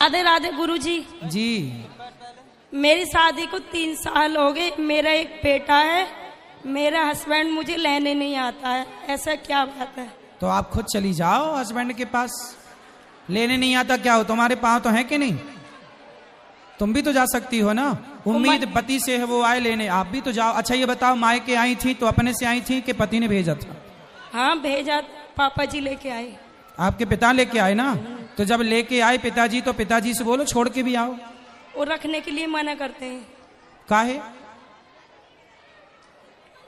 राधे राधे गुरुजी जी। मेरी शादी को 3 साल हो गए। मेरा एक बेटा है। मेरा हस्बैंड मुझे लेने नहीं आता है। ऐसा क्या बात है? तो आप खुद चली जाओ हस्बैंड के पास। लेने नहीं आता क्या हो, तुम्हारे पाँव तो है कि नहीं? तुम भी तो जा सकती हो ना। उम्मीद पति से है वो आए लेने, आप भी तो जाओ। अच्छा ये बताओ, मायके आई थी तो अपने से आई थी कि पति ने भेजा था? हाँ भेजा, पापा जी लेके आए। आपके पिता लेके आए ना? तो जब लेके आए पिताजी तो पिताजी से बोलो छोड़ के भी आओ। वो रखने के लिए मना करते हैं। काहे?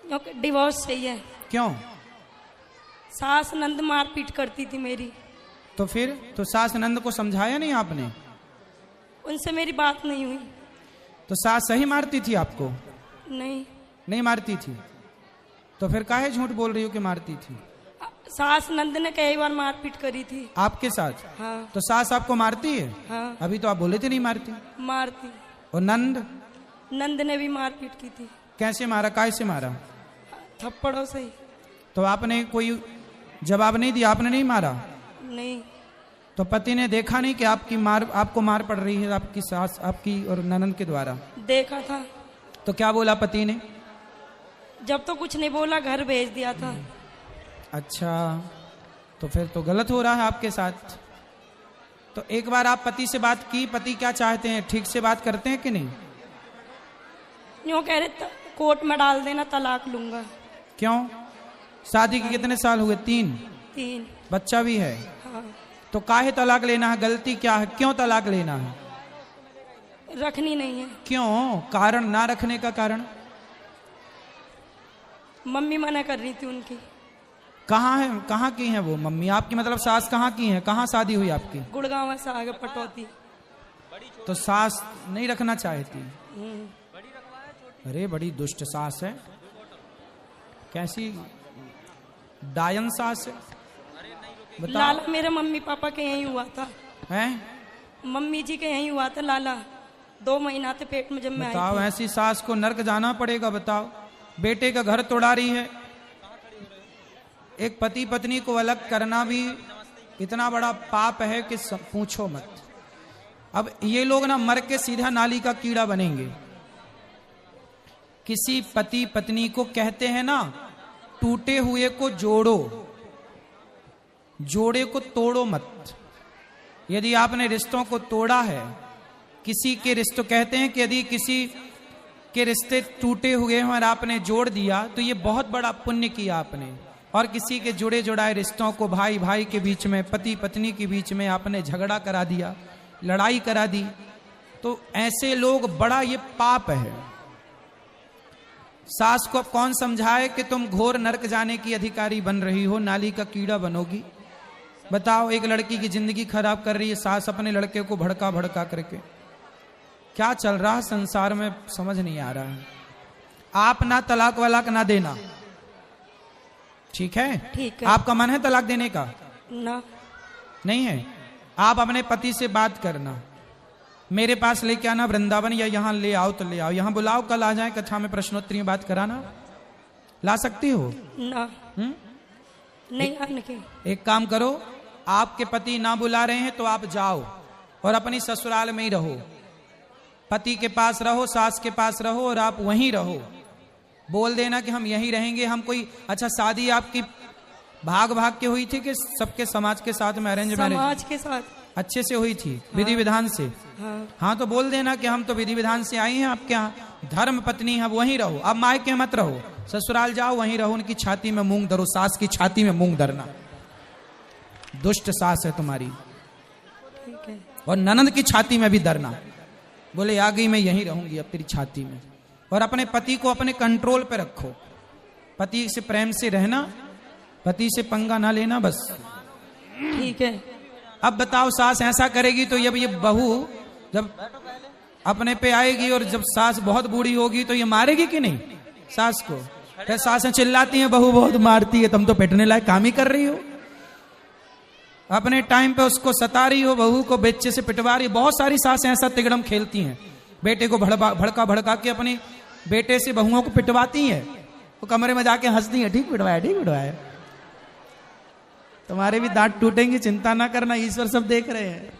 क्योंकि डिवोर्स चाहिए। क्यों? सास नंद मारपीट करती थी मेरी। तो फिर तो सास नंद को समझाया नहीं आपने? उनसे मेरी बात नहीं हुई। तो सास सही मारती थी आपको? नहीं मारती थी। तो फिर काहे झूठ बोल रही हो कि मारती थी? सास नंद ने कई बार मारपीट करी थी आपके साथ? हाँ। तो सास आपको मारती है? हाँ। अभी तो आप बोले थे नहीं मारती। मारती। और नंद ने भी मारपीट की थी। कैसे मारा, काय से मारा? थप्पड़ों से ही। तो आपने कोई जवाब नहीं दिया? आपने नहीं मारा? नहीं। तो पति ने देखा नहीं कि आपको मार पड़ रही है आपकी सास, आपकी और ननंद के द्वारा? देखा था। तो क्या बोला पति ने? जब तो कुछ नहीं बोला, घर भेज दिया था। अच्छा, तो फिर तो गलत हो रहा है आपके साथ। तो एक बार आप पति से बात की, पति क्या चाहते हैं, ठीक से बात करते हैं कि नहीं? यूँ कह रहे कोर्ट में डाल देना, तलाक लूंगा। क्यों? शादी के कितने साल हुए? 3। बच्चा भी है? हाँ। तो काहे तलाक लेना है? गलती क्या है? क्यों तलाक लेना है? रखनी नहीं है। क्यों? कारण ना रखने का कारण? मम्मी मना कर रही थी उनकी। कहाँ है, कहाँ की है वो मम्मी आपकी? मतलब सास कहाँ की है? कहाँ शादी हुई आपकी? गुड़गांव से आगे पटौती। तो सास नहीं रखना चाहती? अरे बड़ी दुष्ट सास है। कैसी डायन सास है? लाला मेरे मम्मी पापा के यहीं हुआ था। हैं? मम्मी जी के यहीं हुआ था लाला। 2 महीना थे पेट में जब मैं आई बताओ, थी। ऐसी सास को नर्क जाना पड़ेगा। बताओ, बेटे का घर तोड़ा रही है। एक पति पत्नी को अलग करना भी इतना बड़ा पाप है कि पूछो मत। अब ये लोग ना मर के सीधा नाली का कीड़ा बनेंगे। किसी पति पत्नी को कहते हैं ना, टूटे हुए को जोड़ो, जोड़े को तोड़ो मत। यदि आपने रिश्तों को तोड़ा है, किसी के रिश्तों, कहते हैं कि यदि किसी के रिश्ते टूटे हुए हैं और आपने जोड़ दिया तो ये बहुत बड़ा पुण्य किया आपने। और किसी के जुड़े जुड़ाए रिश्तों को, भाई भाई के बीच में, पति पत्नी के बीच में आपने झगड़ा करा दिया, लड़ाई करा दी, तो ऐसे लोग बड़ा ये पाप है। सास को अब कौन समझाए कि तुम घोर नरक जाने की अधिकारी बन रही हो, नाली का कीड़ा बनोगी? बताओ, एक लड़की की जिंदगी खराब कर रही है सास अपने लड़के को भड़का भड़का करके। क्या चल रहा है संसार में समझ नहीं आ रहा है। आप ना तलाक वलाक ना देना, ठीक है? ठीक है। आपका मन है तलाक देने का? ना। नहीं है? आप अपने पति से बात करना, मेरे पास लेके आना वृंदावन, या यहाँ ले आओ तो ले आओ, यहाँ बुलाओ, कल आ जाए कथा में प्रश्नोत्तरी में बात कराना। ला सकती हो? ना। नहीं आने के। एक काम करो, आपके पति ना बुला रहे हैं तो आप जाओ और अपनी ससुराल में ही रहो। पति के पास रहो, सास के पास रहो और आप वहीं रहो। बोल देना कि हम यहीं रहेंगे। हम कोई, अच्छा शादी आपकी भाग भाग के हुई थी कि सबके समाज के साथ में अरेंज मैरिज? समाज के साथ अच्छे से हुई थी? हाँ। विधि विधान से? हाँ तो बोल देना कि हम तो विधि विधान से आई हैं आपके यहाँ, धर्म पत्नी है, वहीं रहो। अब मायके मत रहो, ससुराल जाओ, वहीं रहो। उनकी छाती में मूंग धरो, सास की छाती में मूंग धरना। दुष्ट सास है तुम्हारी। ठीक है। और ननंद की छाती में भी धरना। बोले आ गई, मैं यहीं रहूंगी अब तेरी छाती में। और अपने पति को अपने कंट्रोल पे रखो। पति से प्रेम से रहना, पति से पंगा ना लेना, बस। ठीक है। अब बताओ, सास ऐसा करेगी तो ये बहू जब अपने पे आएगी और जब सास बहुत बूढ़ी होगी तो ये मारेगी कि नहीं सास को? फिर सासें चिल्लाती हैं बहू बहुत मारती है, तुम तो पिटने लायक काम ही कर रही हो। अपने टाइम पे उसको सता रही हो, बहू को बेचे से पिटवा रही। बहुत सारी सासें ऐसा तिगड़म खेलती हैं, बेटे को भड़का भड़का के अपने बेटे से बहुओं को पिटवाती हैं। वो कमरे में जाके हंसती है, ठीक पिटवाया, ठीक पिटवाया। तुम्हारे भी दांत टूटेंगे, चिंता ना करना, ईश्वर सब देख रहे हैं।